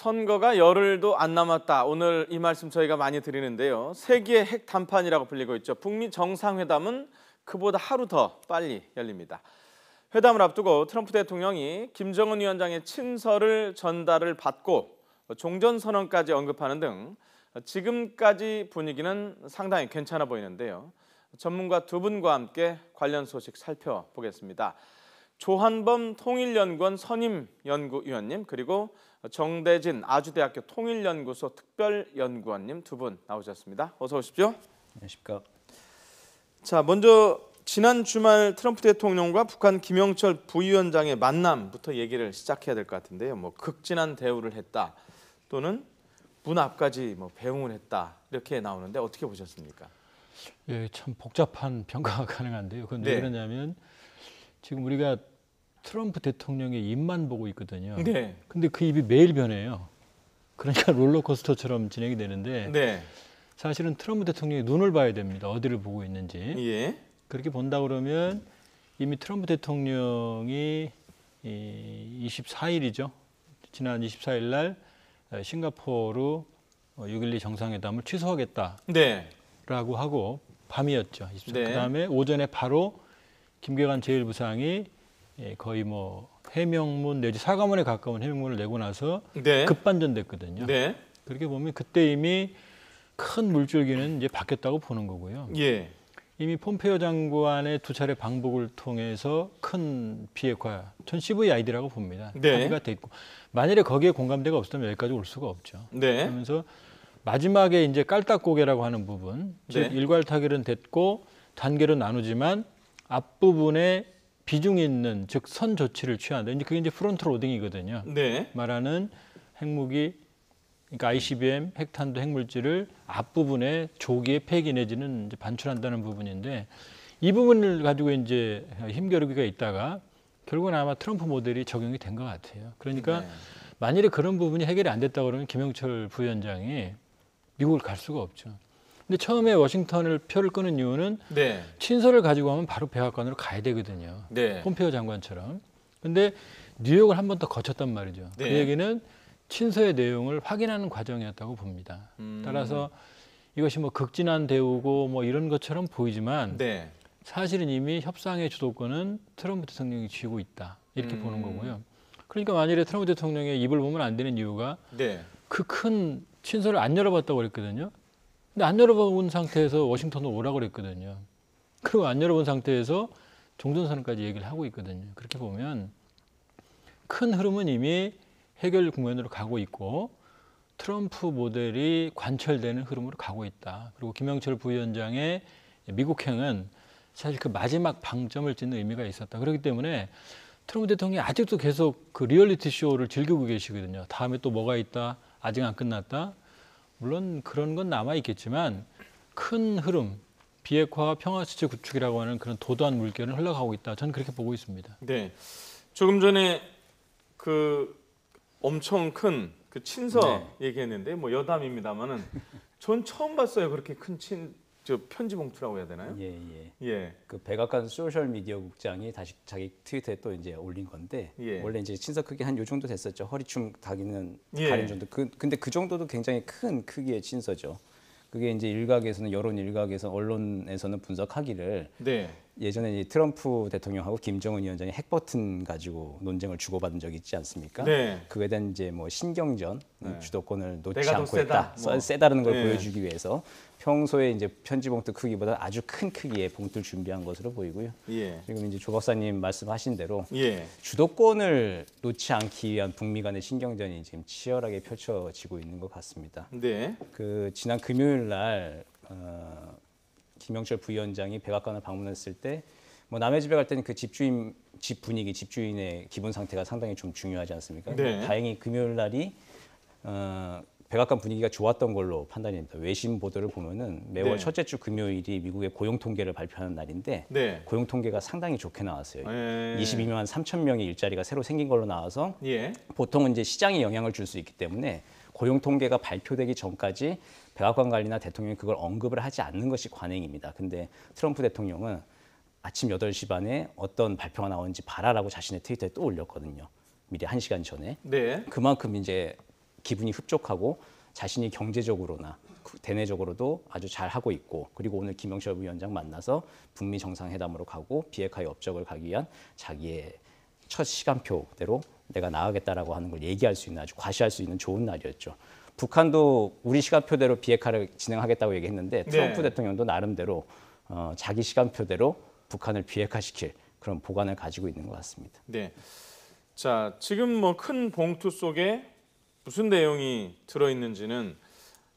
선거가 열흘도 안 남았다. 오늘 이 말씀 저희가 많이 드리는데요. 세계의 핵談판이라고 불리고 있죠. 북미 정상회담은 그보다 하루 더 빨리 열립니다. 회담을 앞두고 트럼프 대통령이 김정은 위원장의 친서를 전달을 받고 종전선언까지 언급하는 등 지금까지 분위기는 상당히 괜찮아 보이는데요. 전문가 두 분과 함께 관련 소식 살펴보겠습니다. 조한범 통일연구원 선임연구위원님 그리고 정대진 아주대학교 통일연구소 특별연구원님 두 분 나오셨습니다. 어서 오십시오. 안녕하십니까. 자, 먼저 지난 주말 트럼프 대통령과 북한 김영철 부위원장의 만남부터 얘기를 시작해야 될 것 같은데요. 극진한 대우를 했다 또는 문 앞까지 배웅을 했다 이렇게 나오는데 어떻게 보셨습니까? 예, 참 복잡한 평가가 가능한데요. 그건 왜 그러냐면 지금 우리가 트럼프 대통령의 입만 보고 있거든요. 네. 근데 그 입이 매일 변해요. 그러니까 롤러코스터처럼 진행이 되는데 사실은 트럼프 대통령의 눈을 봐야 됩니다. 어디를 보고 있는지. 예. 그렇게 본다 그러면 이미 트럼프 대통령이 24일이죠. 지난 24일 날 싱가포르 6.12 정상회담을 취소하겠다라고 하고 밤이었죠. 그다음에 오전에 바로 김계관 제1부상이 거의 해명문 내지 사과문에 가까운 해명문을 내고 나서 급반전됐거든요. 그렇게 보면 그때 이미 큰 물줄기는 이제 바뀌었다고 보는 거고요. 이미 폼페이오 장관의 두 차례 방북을 통해서 큰 비핵화, 전 CVID라고 봅니다. 합의가 됐고 만일에 거기에 공감대가 없었다면 여기까지 올 수가 없죠. 그러면서 마지막에 이제 깔딱고개라고 하는 부분, 즉 일괄 타결은 됐고 단계로 나누지만 앞부분에 비중 있는 즉 선 조치를 취한다. 이제 그게 이제 프론트 로딩이거든요. 말하는 핵무기, 그러니까 ICBM, 핵탄두, 핵물질을 앞부분에 조기에 폐기 내지는 이제 반출한다는 부분인데 이 부분을 가지고 이제 힘겨루기가 있다가 결국은 아마 트럼프 모델이 적용이 된 것 같아요. 그러니까 만일에 그런 부분이 해결이 안 됐다 그러면 김영철 부위원장이 미국을 갈 수가 없죠. 근데 처음에 워싱턴을 표를 끄는 이유는 친서를 가지고 가면 바로 백악관으로 가야 되거든요. 폼페이오 장관처럼. 근데 뉴욕을 한 번 더 거쳤단 말이죠. 그 얘기는 친서의 내용을 확인하는 과정이었다고 봅니다. 따라서 이것이 극진한 대우고 이런 것처럼 보이지만 사실은 이미 협상의 주도권은 트럼프 대통령이 쥐고 있다. 이렇게 보는 거고요. 그러니까 만일에 트럼프 대통령의 입을 보면 안 되는 이유가 그 큰 친서를 안 열어봤다고 그랬거든요. 근데 안 열어본 상태에서 워싱턴으로 오라고 그랬거든요. 그리고 안 열어본 상태에서 종전선언까지 얘기를 하고 있거든요. 그렇게 보면 큰 흐름은 이미 해결 국면으로 가고 있고 트럼프 모델이 관철되는 흐름으로 가고 있다. 그리고 김영철 부위원장의 미국행은 사실 그 마지막 방점을 찍는 의미가 있었다. 그렇기 때문에 트럼프 대통령이 아직도 계속 그 리얼리티 쇼를 즐기고 계시거든요. 다음에 또 뭐가 있다. 아직 안 끝났다. 물론 그런 건 남아있겠지만 큰 흐름, 비핵화와 평화체제 구축이라고 하는 그런 도도한 물결은 흘러가고 있다. 저는 그렇게 보고 있습니다. 조금 전에 엄청 큰 그 친서 얘기했는데 여담입니다만은 전 처음 봤어요. 그렇게 큰 편지 봉투라고 해야 되나요? 그 백악관 소셜 미디어 국장이 다시 자기 트위터에 또 이제 올린 건데 원래 이제 친서 크기 한 요 정도 됐었죠. 허리춤 가리는 정도. 근데 그 정도도 굉장히 큰 크기의 친서죠. 그게 이제 여론 일각에서 언론에서는 분석하기를 예전에 이제 트럼프 대통령하고 김정은 위원장이 핵 버튼 가지고 논쟁을 주고받은 적이 있지 않습니까? 그에 대한 이제 신경전, 주도권을 놓지 않고 있다, 세다는 걸 보여주기 위해서 평소에 이제 편지 봉투 크기보다 아주 큰 크기의 봉투를 준비한 것으로 보이고요. 지금 이제 조 박사님 말씀하신 대로 주도권을 놓지 않기 위한 북미 간의 신경전이 지금 치열하게 펼쳐지고 있는 것 같습니다. 그 지난 금요일 날 김영철 부위원장이 백악관을 방문했을 때 남의 집에 갈 때는 그 집 분위기, 집주인의 기분 상태가 상당히 좀 중요하지 않습니까? 다행히 금요일 날이 백악관 분위기가 좋았던 걸로 판단이 됩니다. 외신 보도를 보면은 매월 첫째 주 금요일이 미국의 고용 통계를 발표하는 날인데 고용 통계가 상당히 좋게 나왔어요. 22만 3천 명의 일자리가 새로 생긴 걸로 나와서 보통은 이제 시장에 영향을 줄 수 있기 때문에 고용 통계가 발표되기 전까지 백악관 관리나 대통령이 그걸 언급을 하지 않는 것이 관행입니다. 근데 트럼프 대통령은 아침 8시 반에 어떤 발표가 나오는지 봐라라고 자신의 트위터에 또 올렸거든요. 미리 1시간 전에. 그만큼 이제 기분이 흡족하고 자신이 경제적으로나 대내적으로도 아주 잘하고 있고 그리고 오늘 김영철 위원장 만나서 북미 정상회담으로 가고 비핵화의 업적을 가기 위한 자기의 첫 시간표대로 내가 나가겠다라고 하는 걸 얘기할 수 있는 아주 과시할 수 있는 좋은 날이었죠. 북한도 우리 시간표대로 비핵화를 진행하겠다고 얘기했는데 트럼프 대통령도 나름대로 자기 시간표대로 북한을 비핵화시킬 그런 보관을 가지고 있는 것 같습니다. 네. 자, 지금 뭐 큰 봉투 속에 무슨 내용이 들어있는지는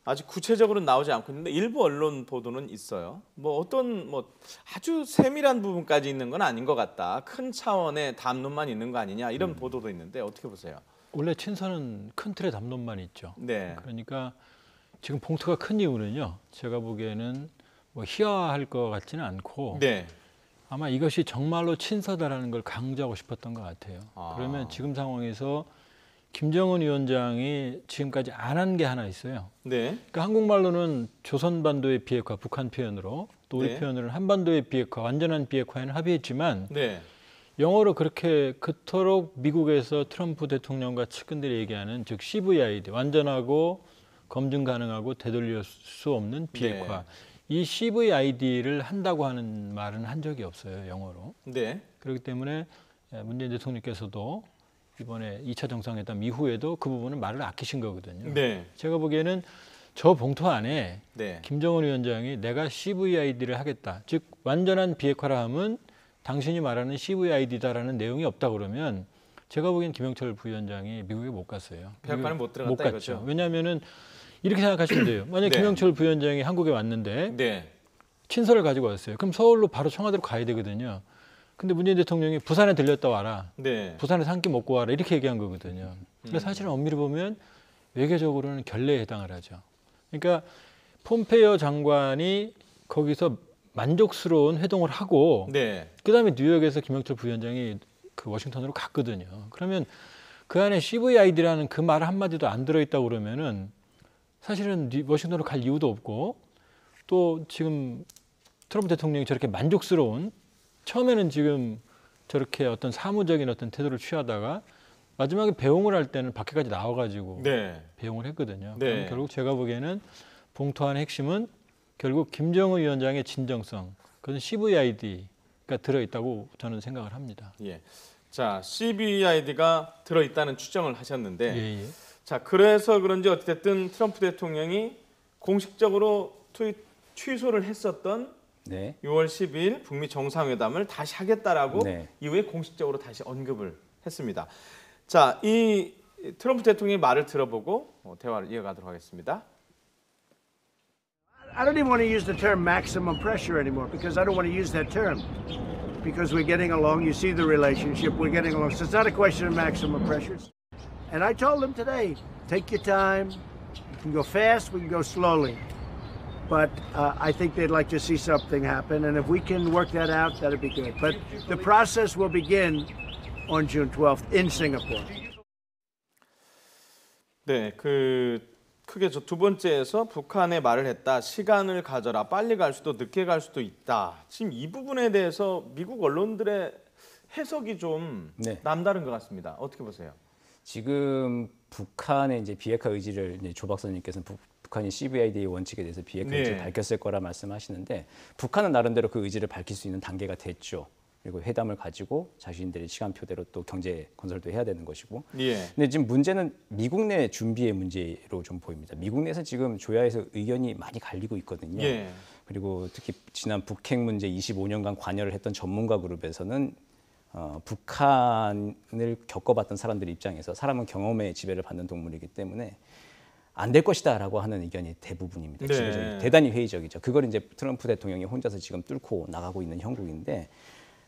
아직 구체적으로는 나오지 않고 있는데 일부 언론 보도는 있어요. 뭐 어떤 뭐 아주 세밀한 부분까지 있는 건 아닌 것 같다. 큰 차원의 담론만 있는 거 아니냐 이런 보도도 있는데 어떻게 보세요? 원래 친서는 큰 틀의 담론만 있죠. 네. 그러니까 지금 봉투가 큰 이유는요. 제가 보기에는 뭐 희화할 것 같지는 않고 네. 아마 이것이 정말로 친서다라는 걸 강조하고 싶었던 것 같아요. 그러면 지금 상황에서 김정은 위원장이 지금까지 안 한 게 하나 있어요. 네. 그러니까 한국말로는 조선반도의 비핵화, 북한 표현으로 또 우리 표현으로는 한반도의 비핵화, 완전한 비핵화에는 합의했지만 영어로 그렇게 그토록 미국에서 트럼프 대통령과 측근들이 얘기하는 즉 CVID, 완전하고 검증 가능하고 되돌릴 수 없는 비핵화. 이 CVID를 한다고 하는 말은 한 적이 없어요, 영어로. 그렇기 때문에 문재인 대통령께서도 이번에 2차 정상회담 이후에도 그 부분은 말을 아끼신 거거든요. 제가 보기에는 저 봉투 안에 김정은 위원장이 내가 CVID를 하겠다. 즉 완전한 비핵화라 하면 당신이 말하는 CVID다라는 내용이 없다 그러면 제가 보기엔 김영철 부위원장이 미국에 못 갔어요. 비핵화는 못 들어갔다 이거죠. 왜냐하면은 이렇게 생각하시면 돼요. 만약 김영철 부위원장이 한국에 왔는데 친서를 가지고 왔어요. 그럼 서울로 바로 청와대로 가야 되거든요. 근데 문재인 대통령이 부산에 들렸다 와라. 부산에서 한 끼 먹고 와라. 이렇게 얘기한 거거든요. 그러니까 사실은 엄밀히 보면 외교적으로는 결례에 해당을 하죠. 그러니까 폼페이오 장관이 거기서 만족스러운 회동을 하고 그다음에 뉴욕에서 김영철 부위원장이 그 워싱턴으로 갔거든요. 그러면 그 안에 CVID라는 그 말 한마디도 안 들어있다고 그러면은 사실은 워싱턴으로 갈 이유도 없고 또 지금 트럼프 대통령이 저렇게 만족스러운 처음에는 지금 저렇게 어떤 사무적인 어떤 태도를 취하다가 마지막에 배웅을 할 때는 밖에까지 나와가지고 배웅을 했거든요. 그럼 결국 제가 보기에는 봉투 안의 핵심은 결국 김정은 위원장의 진정성, 그건 CVID가 들어있다고 저는 생각을 합니다. 자, CVID가 들어있다는 추정을 하셨는데 자, 그래서 그런지 어쨌든 트럼프 대통령이 공식적으로 취소를 했었던 6월 12일 북미 정상회담을 다시 하겠다라고 이후에 공식적으로 다시 언급을 했습니다. 자, 이 트럼프 대통령의 말을 들어보고 대화를 이어가도록 하겠습니다. I don't even want to use the term maximum pressure anymore because I don't want to use that term because we're getting along. You see the relationship, we're getting along. So it's not a question of maximum pressure. And I told them today, take your time. You can go fast, we can go slowly. But I think they'd like to see something happen. And if we can work that out, that'd be good. But the process will begin on June 12th in Singapore. 네, 크게 저 두 번째에서 북한의 말을 했다. 시간을 가져라. 빨리 갈 수도 늦게 갈 수도 있다. 지금 이 부분에 대해서 미국 언론들의 해석이 좀 남다른 것 같습니다. 어떻게 보세요? 지금 북한의 이제 비핵화 의지를 이제 조 박사님께서는 북한이 CVID의 원칙에 대해서 비핵화 의지를 밝혔을 거라 말씀하시는데 북한은 나름대로 그 의지를 밝힐 수 있는 단계가 됐죠. 그리고 회담을 가지고 자신들의 시간표대로 또 경제 건설도 해야 되는 것이고. 근데 지금 문제는 미국 내 준비의 문제로 좀 보입니다. 미국 내에서 지금 조야에서 의견이 많이 갈리고 있거든요. 그리고 특히 지난 북핵 문제 25년간 관여를 했던 전문가 그룹에서는 북한을 겪어봤던 사람들 입장에서 사람은 경험의 지배를 받는 동물이기 때문에 안 될 것이다라고 하는 의견이 대부분입니다. 대단히 회의적이죠. 그걸 이제 트럼프 대통령이 혼자서 지금 뚫고 나가고 있는 형국인데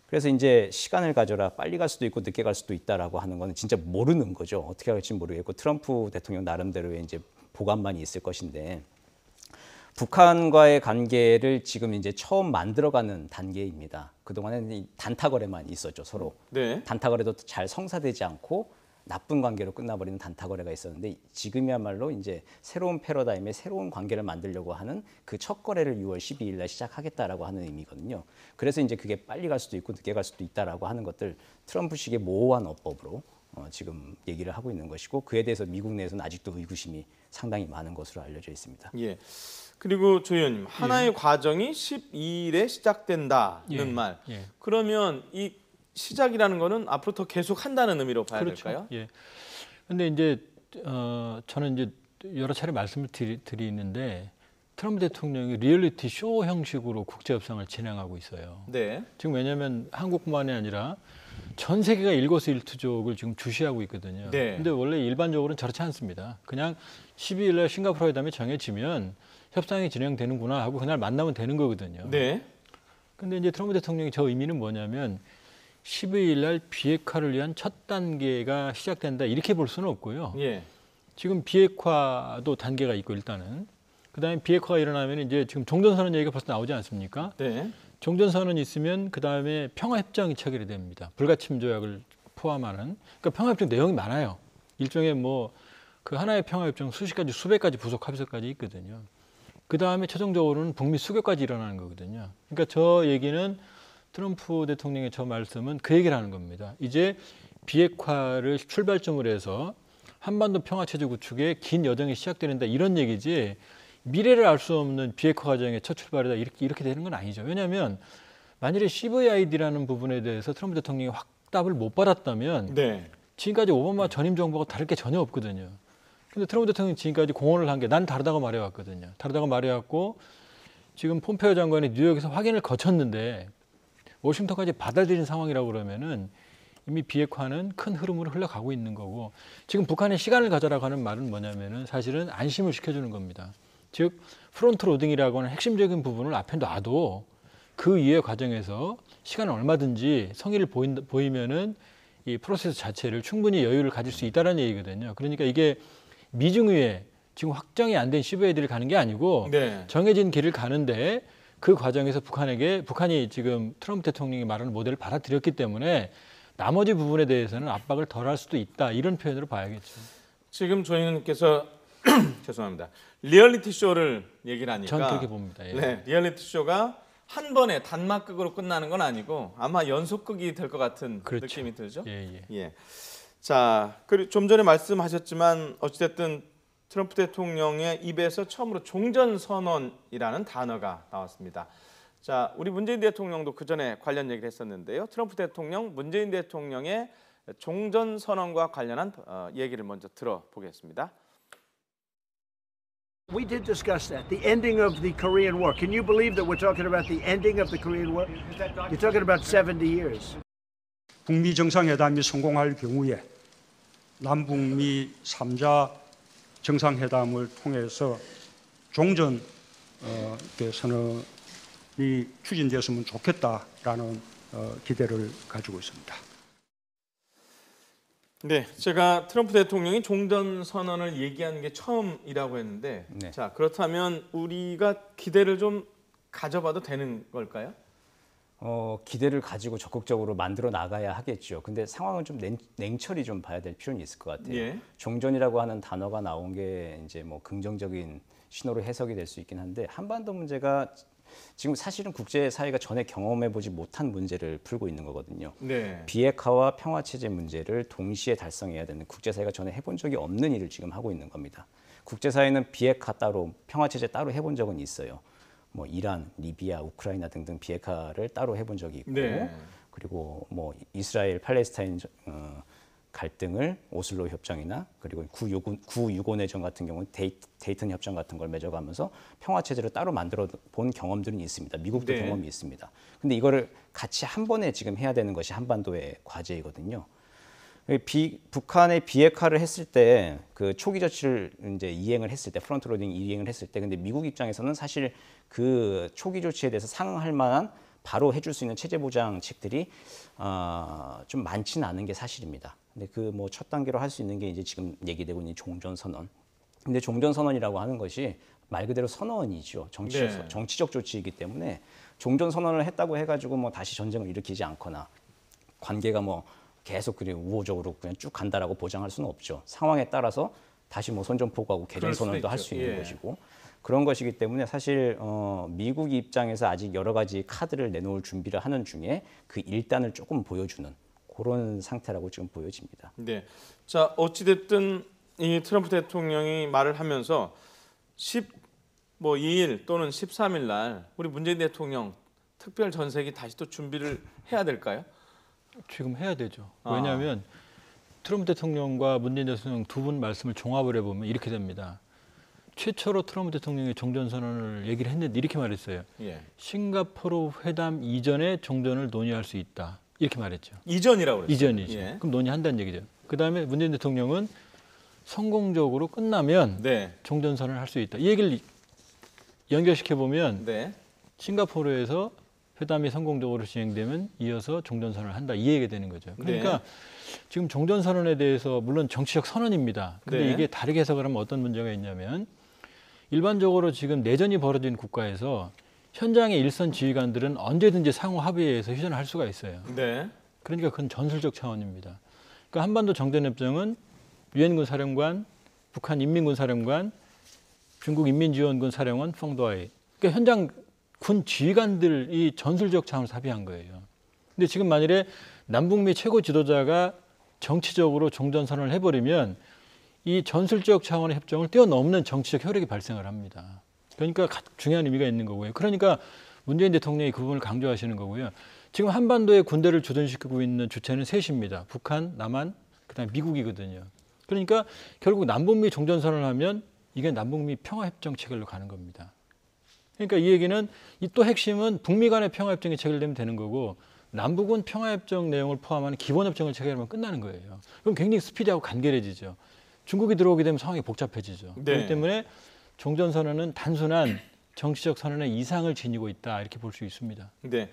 그래서 이제 시간을 가져라 빨리 갈 수도 있고 늦게 갈 수도 있다라고 하는 거는 진짜 모르는 거죠. 어떻게 할지 모르겠고 트럼프 대통령 나름대로의 이제 보관만이 있을 것인데 북한과의 관계를 지금 이제 처음 만들어가는 단계입니다. 그동안에는 단타거래만 있었죠, 서로. 단타거래도 잘 성사되지 않고 나쁜 관계로 끝나버리는 단타거래가 있었는데 지금이야말로 이제 새로운 패러다임의 새로운 관계를 만들려고 하는 그 첫 거래를 6월 12일 날 시작하겠다라고 하는 의미거든요. 그래서 이제 그게 빨리 갈 수도 있고 늦게 갈 수도 있다라고 하는 것들 트럼프식의 모호한 어법으로 지금 얘기를 하고 있는 것이고 그에 대해서 미국 내에서는 아직도 의구심이 상당히 많은 것으로 알려져 있습니다. 예. 그리고 조 의원님, 하나의 과정이 12일에 시작된다는 말. 그러면 이 시작이라는 거는 앞으로 더 계속 한다는 의미로 봐야 될까요? 예. 근데 이제 저는 이제 여러 차례 말씀을 드리는데 트럼프 대통령이 리얼리티 쇼 형식으로 국제 협상을 진행하고 있어요. 네. 지금 왜냐하면 한국뿐만이 아니라 전 세계가 일거수일투족을 지금 주시하고 있거든요. 네. 근데 원래 일반적으로는 저렇지 않습니다. 그냥 12일 날 싱가포르 회담이 정해지면 협상이 진행되는구나 하고 그날 만나면 되는 거거든요. 네. 근데 이제 트럼프 대통령이 저 의미는 뭐냐면 12일 날 비핵화를 위한 첫 단계가 시작된다 이렇게 볼 수는 없고요. 예. 지금 비핵화도 단계가 있고 일단은 그다음에 비핵화가 일어나면 이제 지금 종전선언 얘기가 벌써 나오지 않습니까? 네. 종전선언이 있으면 그다음에 평화협정이 체결이 됩니다. 불가침 조약을 포함하는. 그러니까 평화협정 내용이 많아요. 일종의 뭐 그 하나의 평화협정 수십 가지 수백 가지 부속 합의서까지 있거든요. 그다음에 최종적으로는 북미 수교까지 일어나는 거거든요. 그러니까 저 얘기는 트럼프 대통령의 저 말씀은 그 얘기를 하는 겁니다. 이제 비핵화를 출발점으로 해서 한반도 평화체제 구축에 긴 여정이 시작되는다 이런 얘기지 미래를 알 수 없는 비핵화 과정의 첫 출발이다 이렇게 되는 건 아니죠. 왜냐하면 만일에 CVID라는 부분에 대해서 트럼프 대통령이 확답을 못 받았다면 네. 지금까지 오바마 전임 정부가 다를 게 전혀 없거든요. 근데 트럼프 대통령이 지금까지 공언을 한 게 난 다르다고 말해왔거든요. 다르다고 말해왔고 지금 폼페이오 장관이 뉴욕에서 확인을 거쳤는데 워싱턴까지 받아들인 상황이라고 그러면은 이미 비핵화는 큰 흐름으로 흘러가고 있는 거고 지금 북한의 시간을 가져라고 하는 말은 뭐냐면은 사실은 안심을 시켜주는 겁니다. 즉 프론트 로딩이라고 하는 핵심적인 부분을 앞에 놔도 그 이해 과정에서 시간을 얼마든지 성의를 보이면은 이 프로세스 자체를 충분히 여유를 가질 수 있다는 얘기거든요. 그러니까 이게 미중의회 지금 확정이 안 된 CVID를 가는 게 아니고 네. 정해진 길을 가는데 그 과정에서 북한이 지금 트럼프 대통령이 말하는 모델을 받아들였기 때문에 나머지 부분에 대해서는 압박을 덜 할 수도 있다 이런 표현으로 봐야겠죠. 지금 조 의원님께서 죄송합니다. 리얼리티 쇼를 얘기를 하니까 저는 그렇게 봅니다. 예. 네, 리얼리티 쇼가 한 번에 단막극으로 끝나는 건 아니고 아마 연속극이 될 것 같은 그렇죠. 느낌이 들죠. 예. 자, 그리고 좀 전에 말씀하셨지만 어찌됐든 트럼프 대통령의 입에서 처음으로 종전선언이라는 단어가 나왔습니다. 자, 우리 문재인 대통령도 그 전에 관련 얘기를 했었는데요. 트럼프 대통령, 문재인 대통령의 종전선언과 관련한 얘기를 먼저 들어보겠습니다. We did discuss that, the ending of the Korean War. Can you believe that we're talking about the ending of the Korean War? You're talking about 70 years. 북미 정상회담이 성공할 경우에 남북미 3자 정상회담을 통해서 종전 선언이 추진되었으면 좋겠다라는 기대를 가지고 있습니다. 네, 제가 트럼프 대통령이 종전선언을 얘기하는 게 처음이라고 했는데 네. 자, 그렇다면 우리가 기대를 좀 가져봐도 되는 걸까요? 기대를 가지고 적극적으로 만들어 나가야 하겠죠. 근데 상황은 좀 냉철히 좀 봐야 될 필요는 있을 것 같아요. 예. 종전이라고 하는 단어가 나온 게 이제 뭐 긍정적인 신호로 해석이 될 수 있긴 한데 한반도 문제가 지금 사실은 국제사회가 전에 경험해보지 못한 문제를 풀고 있는 거거든요. 네. 비핵화와 평화체제 문제를 동시에 달성해야 되는 국제사회가 전에 해본 적이 없는 일을 지금 하고 있는 겁니다. 국제사회는 비핵화 따로, 평화체제 따로 해본 적은 있어요. 뭐 이란, 리비아, 우크라이나 등등 비핵화를 따로 해본 적이 있고, 네. 그리고 뭐 이스라엘, 팔레스타인 갈등을 오슬로 협정이나 그리고 구유고내전 같은 경우는 데이튼 협정 같은 걸 맺어가면서 평화 체제를 따로 만들어 본 경험들은 있습니다. 미국도 네. 경험이 있습니다. 근데 이거를 같이 한 번에 지금 해야 되는 것이 한반도의 과제이거든요. 북한의 비핵화를 했을 때 그 초기 조치를 이제 이행을 했을 때 프론트 로딩 이행을 했을 때 근데 미국 입장에서는 사실 그 초기 조치에 대해서 상응할 만한 바로 해줄 수 있는 체제 보장책들이 좀 많지는 않은 게 사실입니다. 근데 그 뭐 첫 단계로 할 수 있는 게 이제 지금 얘기되고 있는 종전 선언. 근데 종전 선언이라고 하는 것이 말 그대로 선언이죠. 정치적 조치이기 때문에 종전 선언을 했다고 해가지고 뭐 다시 전쟁을 일으키지 않거나 관계가 뭐 계속 그냥 우호적으로 그냥 쭉 간다라고 보장할 수는 없죠. 상황에 따라서 다시 뭐 선전포고하고 개전 선언도 할 수 있는 것이고 그런 것이기 때문에 사실 미국 입장에서 아직 여러 가지 카드를 내놓을 준비를 하는 중에 그 일단을 조금 보여주는 그런 상태라고 지금 보여집니다. 네. 자, 어찌 됐든 이 트럼프 대통령이 말을 하면서 2일 또는 13일 날 우리 문재인 대통령 특별 전색이 다시 또 준비를 해야 될까요? 지금 해야 되죠. 왜냐하면 트럼프 대통령과 문재인 대통령 두 분 말씀을 종합을 해보면 이렇게 됩니다. 최초로 트럼프 대통령이 종전선언을 얘기를 했는데 이렇게 말했어요. 예. 싱가포르 회담 이전에 종전을 논의할 수 있다. 이렇게 말했죠. 이전이라고 그랬어요. 이전이죠. 예. 그럼 논의한다는 얘기죠. 그다음에 문재인 대통령은 성공적으로 끝나면 네. 종전선언을 할 수 있다. 이 얘기를 연결시켜보면 네. 싱가포르에서 회담이 성공적으로 진행되면 이어서 종전선언을 한다. 이 얘기가 되는 거죠. 그러니까 네. 지금 종전선언에 대해서 물론 정치적 선언입니다. 근데 네. 이게 다르게 해석을 하면 어떤 문제가 있냐면 일반적으로 지금 내전이 벌어진 국가에서 현장의 일선 지휘관들은 언제든지 상호 합의해서 휴전을 할 수가 있어요. 네. 그러니까 그건 전술적 차원입니다. 그러니까 한반도 정전협정은 유엔군 사령관, 북한 인민군 사령관, 중국 인민지원군 사령관 펑도아이. 그러니까 현장 군 지휘관들이 전술적 차원에서 합의한 거예요. 근데 지금 만일에 남북미 최고 지도자가 정치적으로 종전선언을 해버리면 이 전술적 차원의 협정을 뛰어넘는 정치적 혈액이 발생을 합니다. 그러니까 중요한 의미가 있는 거고요. 그러니까 문재인 대통령이 그 부분을 강조하시는 거고요. 지금 한반도에 군대를 주둔시키고 있는 주체는 셋입니다. 북한, 남한, 그다음에 미국이거든요. 그러니까 결국 남북미 종전선언을 하면 이게 남북미 평화협정 체결로 가는 겁니다. 그러니까 이 얘기는 이 또 핵심은 북미 간의 평화협정이 체결되면 되는 거고 남북은 평화협정 내용을 포함하는 기본협정을 체결하면 끝나는 거예요. 그럼 굉장히 스피디하고 간결해지죠. 중국이 들어오게 되면 상황이 복잡해지죠. 네. 그렇기 때문에 종전선언은 단순한 정치적 선언의 이상을 지니고 있다 이렇게 볼 수 있습니다. 네.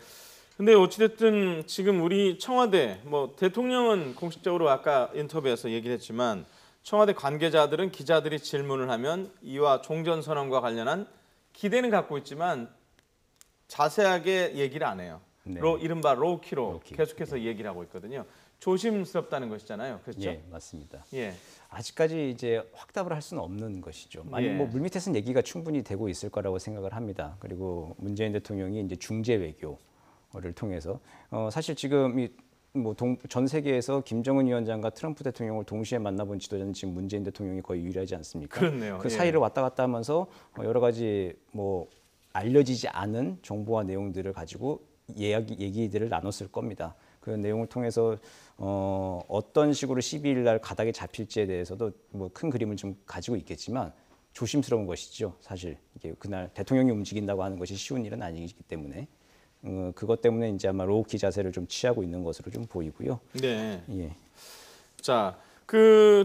근데 어찌됐든 지금 우리 청와대 대통령은 공식적으로 아까 인터뷰에서 얘기를 했지만 청와대 관계자들은 기자들이 질문을 하면 이와 종전선언과 관련한 기대는 갖고 있지만 자세하게 얘기를 안 해요. 네. 이른바 로우키로 로우키. 계속해서 얘기를 하고 있거든요. 조심스럽다는 것이잖아요. 그렇죠? 예, 맞습니다. 예. 아직까지 이제 확답을 할 수는 없는 것이죠. 예. 물밑에서는 얘기가 충분히 되고 있을 거라고 생각을 합니다. 그리고 문재인 대통령이 이제 중재 외교를 통해서 사실 지금 전 세계에서 김정은 위원장과 트럼프 대통령을 동시에 만나본 지도자는 지금 문재인 대통령이 거의 유일하지 않습니까? 그렇네요. 그 예. 사이를 왔다 갔다 하면서 여러 가지 알려지지 않은 정보와 내용들을 가지고 얘기들을 나눴을 겁니다. 그 내용을 통해서 어떤 식으로 12일 날 가닥에 잡힐지에 대해서도 큰 그림을 좀 가지고 있겠지만 조심스러운 것이죠. 사실 이게 그날 대통령이 움직인다고 하는 것이 쉬운 일은 아니기 때문에 그것 때문에 이제 아마 로우키 자세를 좀 취하고 있는 것으로 좀 보이고요. 네. 예. 자,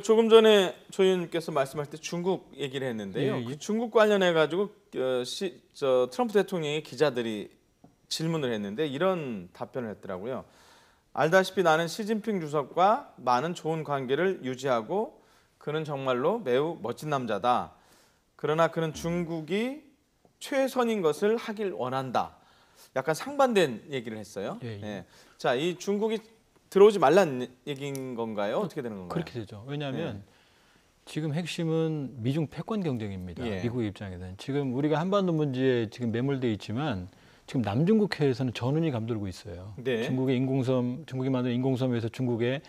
조금 전에 조 의원님께서 말씀할 때 중국 얘기를 했는데요. 예, 예. 그 중국 관련해 가지고 트럼프 대통령이 기자들이 질문을 했는데 이런 답변을 했더라고요. 알다시피 나는 시진핑 주석과 많은 좋은 관계를 유지하고 그는 정말로 매우 멋진 남자다. 그러나 그는 중국이 최선인 것을 하길 원한다. 약간 상반된 얘기를 했어요. 예, 예. 예. 자, 이 중국이 들어오지 말란 얘기인 건가요? 어떻게 되는 건가요? 그렇게 되죠. 왜냐하면 예. 지금 핵심은 미중 패권 경쟁입니다. 예. 미국 입장에서는 지금 우리가 한반도 문제에 지금 매몰돼 있지만 지금 남중국해에서는 전운이 감돌고 있어요. 네. 중국이 만든 인공섬에서 중국의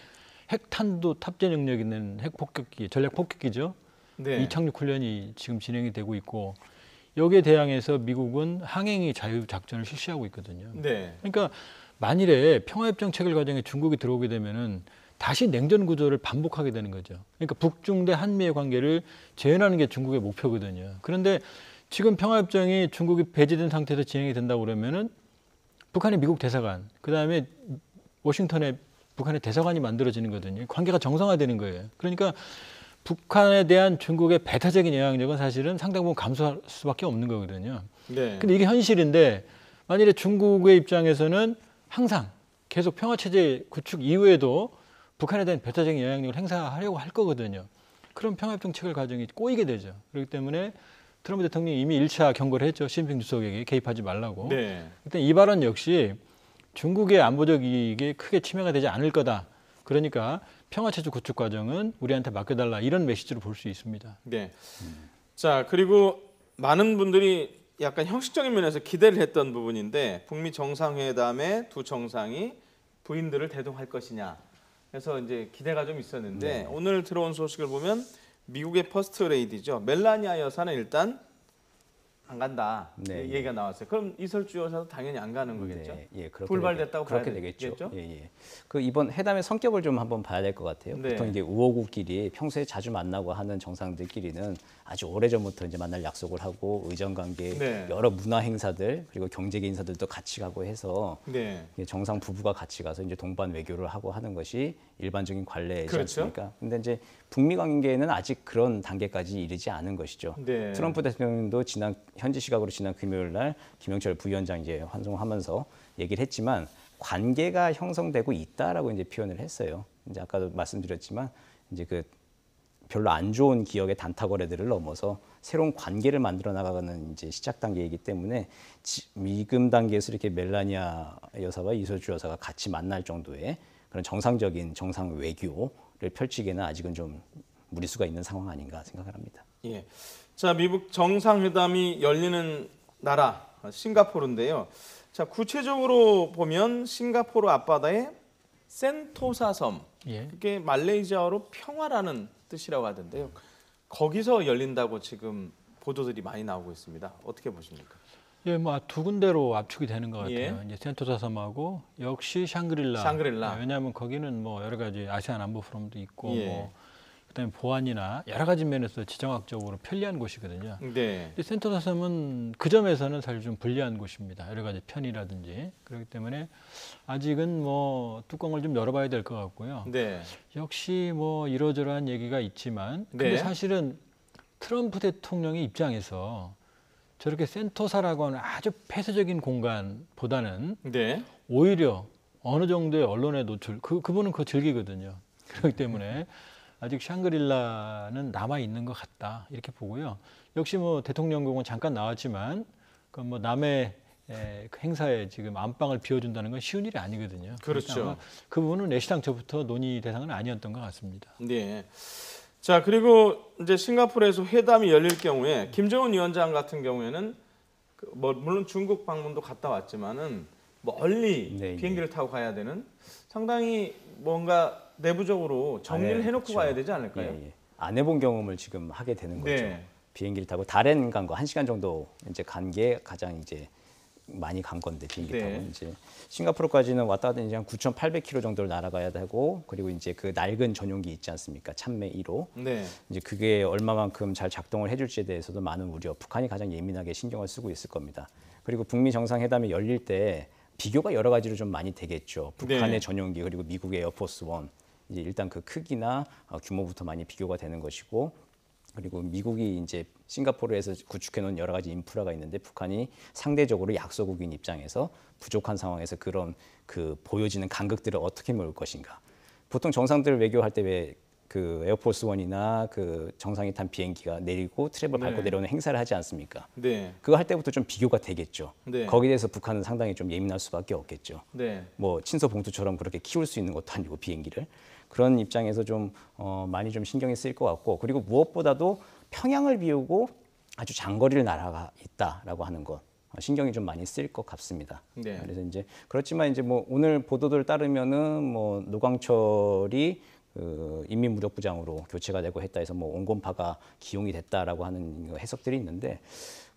핵탄도 탑재 능력 있는 핵폭격기, 전략 폭격기죠. 네. 이착륙 훈련이 지금 진행이 되고 있고 여기에 대항해서 미국은 항행이 자유 작전을 실시하고 있거든요. 네. 그러니까 만일에 평화협정 체결 과정에 중국이 들어오게 되면은 다시 냉전 구조를 반복하게 되는 거죠. 그러니까 북중 대 한미의 관계를 재현하는 게 중국의 목표거든요. 그런데 지금 평화협정이 중국이 배제된 상태에서 진행이 된다고 그러면은 북한의 미국 대사관, 그 다음에 워싱턴에 북한의 대사관이 만들어지는 거거든요. 관계가 정상화되는 거예요. 그러니까 북한에 대한 중국의 배타적인 영향력은 사실은 상당 부분 감소할 수밖에 없는 거거든요. 네. 근데 이게 현실인데 만일에 중국의 입장에서는 항상 계속 평화체제 구축 이후에도 북한에 대한 배타적인 영향력을 행사하려고 할 거거든요. 그럼 평화협정 체결 과정이 꼬이게 되죠. 그렇기 때문에 트럼프 대통령이 이미 1차 경고를 했죠. 시진핑 주석에게 개입하지 말라고. 네. 일단 이 발언 역시 중국의 안보적 이익에 크게 침해가 되지 않을 거다. 그러니까 평화체제 구축 과정은 우리한테 맡겨달라 이런 메시지로 볼 수 있습니다. 네. 자, 그리고 많은 분들이 약간 형식적인 면에서 기대를 했던 부분인데 북미 정상회담에 두 정상이 부인들을 대동할 것이냐 해서 이제 기대가 좀 있었는데 오늘 들어온 소식을 보면 미국의 퍼스트 레이디죠. 멜라니아 여사는 일단 안 간다. 얘기가 나왔어요. 그럼 이설주 여사도 당연히 안 가는 거겠죠? 예, 불발됐다고 그렇게 봐야 되겠죠. 예. 그 이번 회담의 성격을 좀 한번 봐야 될 것 같아요. 보통 이제 우호국끼리 평소에 자주 만나고 하는 정상들끼리는 아주 오래전부터 이제 만날 약속을 하고 의정 관계, 여러 문화 행사들 그리고 경제계 인사들도 같이 가고 해서 정상 부부가 같이 가서 이제 동반 외교를 하고 하는 것이 일반적인 관례이지 않습니까? 근데 이제 북미 관계는 아직 그런 단계까지 이르지 않은 것이죠. 트럼프 대통령도 현지 시각으로 지난 금요일 날 김영철 부위원장 이제 환송하면서 얘기를 했지만 관계가 형성되고 있다라고 이제 표현을 했어요. 이제 아까도 말씀드렸지만 이제 그 별로 안 좋은 기억의 단타 거래들을 넘어서 새로운 관계를 만들어 나가는 이제 시작 단계이기 때문에 미금 단계에서 이렇게 멜라니아 여사와 이설주 여사가 같이 만날 정도의 그런 정상적인 정상 외교를 펼치기에는 아직은 좀 무리수가 있는 상황 아닌가 생각을 합니다. 예. 자, 미국 정상회담이 열리는 나라 싱가포르인데요. 자, 구체적으로 보면 싱가포르 앞바다의 센토사 섬, 그게 말레이시아어로 평화라는 뜻이라고 하던데요. 거기서 열린다고 지금 보도들이 많이 나오고 있습니다. 어떻게 보십니까? 예, 뭐 두 군데로 압축이 되는 것 같아요. 이제 센토사 섬하고 역시 샹그릴라. 왜냐하면 거기는 뭐 여러 가지 아세안 안보 포럼도 있고 뭐 그다음에 보안이나 여러 가지 면에서 지정학적으로 편리한 곳이거든요. 근데 센토사 섬은 그 점에서는 사실 좀 불리한 곳입니다. 여러 가지 편의라든지 그렇기 때문에 아직은 뭐 뚜껑을 좀 열어봐야 될 것 같고요. 역시 뭐 이러저러한 얘기가 있지만 근데 사실은 트럼프 대통령의 입장에서 저렇게 센토사라고 하는 아주 폐쇄적인 공간보다는 오히려 어느 정도의 언론에 노출, 그분은 그거 즐기거든요. 그렇기 때문에 아직 샹그릴라는 남아 있는 것 같다 이렇게 보고요. 역시 뭐 대통령궁은 잠깐 나왔지만 그 뭐 남의 행사에 지금 안방을 비워준다는 건 쉬운 일이 아니거든요. 그렇죠. 그 부분은 내시당초부터 논의 대상은 아니었던 것 같습니다. 네. 자, 그리고 이제 싱가포르에서 회담이 열릴 경우에 김정은 위원장 같은 경우에는 뭐 물론 중국 방문도 갔다 왔지만은 멀리 비행기를 타고 가야 되는 상당히 뭔가 내부적으로 정리를 해놓고 가야 되지 않을까요? 안 해본 경험을 지금 하게 되는 거죠. 비행기를 타고 다롄강과 1시간 정도 이제 간 게 가장 이제 많이 간 건데 비행기 타고 이제 싱가포르까지는 왔다 갔다 이제 한 9,800km 정도를 날아가야 되고 그리고 이제 그 낡은 전용기 있지 않습니까? 참매 1호. 이제 그게 얼마만큼 잘 작동을 해줄지에 대해서도 많은 우려. 북한이 가장 예민하게 신경을 쓰고 있을 겁니다. 그리고 북미 정상회담이 열릴 때 비교가 여러 가지로 좀 많이 되겠죠. 북한의 전용기 그리고 미국의 에어포스 원. 이제 일단 그 크기나 규모부터 많이 비교가 되는 것이고 그리고 미국이 이제 싱가포르에서 구축해 놓은 여러 가지 인프라가 있는데 북한이 상대적으로 약소국인 입장에서 부족한 상황에서 그런 그 보여지는 간극들을 어떻게 메울 것인가. 보통 정상들 외교할 때 왜 그 에어포스 원이나 그 정상이 탄 비행기가 내리고 트랩을 밟고 내려오는 행사를 하지 않습니까? 그거 할 때부터 좀 비교가 되겠죠. 거기에 대해서 북한은 상당히 좀 예민할 수밖에 없겠죠. 뭐 친서 봉투처럼 그렇게 키울 수 있는 것도 아니고 비행기를. 그런 입장에서 좀 많이 좀 신경이 쓰일 것 같고 그리고 무엇보다도 평양을 비우고 아주 장거리를 날아가 있다라고 하는 것 신경이 좀 많이 쓰일 것 같습니다. 그래서 이제 그렇지만 이제 뭐 오늘 보도들 따르면은 뭐 노광철이 인민무력부장으로 교체가 되고 했다 해서 뭐 온건파가 기용이 됐다라고 하는 해석들이 있는데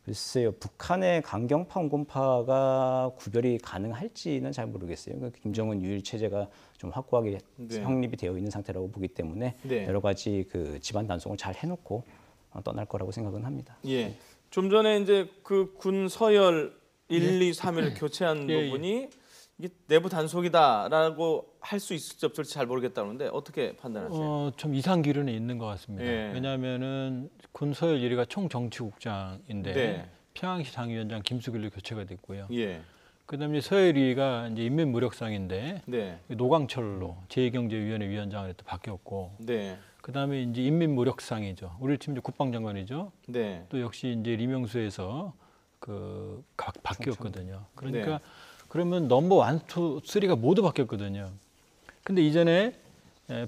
글쎄요, 북한의 강경파, 온건파가 구별이 가능할지는 잘 모르겠어요. 김정은 유일 체제가 좀 확고하게 성립이 되어 있는 상태라고 보기 때문에 여러 가지 그 집안 단속을 잘 해놓고 떠날 거라고 생각은 합니다. 좀 전에 이제 그 군 서열 1, 2, 3을 교체한 부분이 이게 내부 단속이다라고 할 수 있을지 없을지 잘 모르겠다는데 어떻게 판단하세요? 좀 이상 기류는 있는 것 같습니다. 왜냐하면은 군 서열 1위가 총정치국장인데 평양시 상위원장 김수길로 교체가 됐고요. 그다음에 서열 2위가 이제 인민무력상인데 노광철로 제2경제위원회 위원장으로 또 바뀌었고, 그다음에 이제 인민무력상이죠. 우리 팀 이제 국방장관이죠. 또 역시 이제 리명수에서 그 바뀌었거든요. 그러니까. 그러면 넘버 1, 2, 3가 모두 바뀌었거든요. 근데 이전에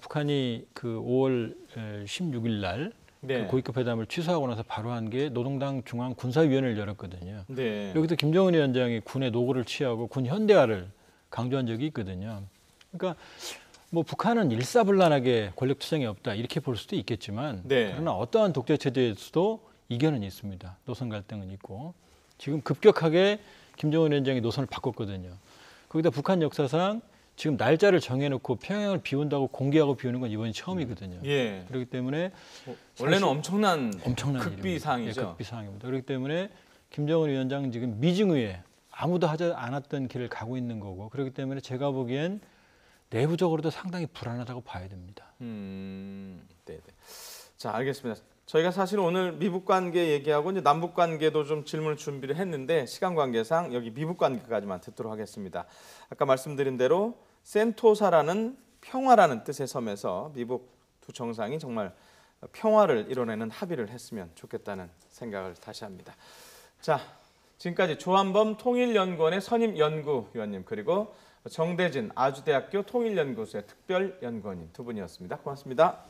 북한이 그 5월 16일 날 그 고위급 회담을 취소하고 나서 바로 한 게 노동당 중앙군사위원회를 열었거든요. 여기서 김정은 위원장이 군의 노고를 취하고 군 현대화를 강조한 적이 있거든요. 그러니까 뭐 북한은 일사불란하게 권력 투쟁이 없다 이렇게 볼 수도 있겠지만 그러나 어떠한 독재 체제에서도 이견은 있습니다. 노선 갈등은 있고 지금 급격하게 김정은 위원장이 노선을 바꿨거든요. 거기다 북한 역사상 지금 날짜를 정해놓고 평양을 비운다고 공개하고 비우는 건 이번이 처음이거든요. 그렇기 때문에 원래는 엄청난 극비 사항이죠. 극비 사항입니다. 그렇기 때문에 김정은 위원장은 지금 미증의에 아무도 하지 않았던 길을 가고 있는 거고 그렇기 때문에 제가 보기엔 내부적으로도 상당히 불안하다고 봐야 됩니다. 네네. 자, 알겠습니다. 저희가 사실 오늘 미북 관계 얘기하고 이제 남북 관계도 좀 질문을 준비를 했는데 시간 관계상 여기 미북 관계까지만 듣도록 하겠습니다. 아까 말씀드린 대로 센토사라는 평화라는 뜻의 섬에서 미북 두 정상이 정말 평화를 이뤄내는 합의를 했으면 좋겠다는 생각을 다시 합니다. 자, 지금까지 조한범 통일연구원의 선임 연구위원님 그리고 정대진 아주대학교 통일연구소의 특별연구원님 두 분이었습니다. 고맙습니다.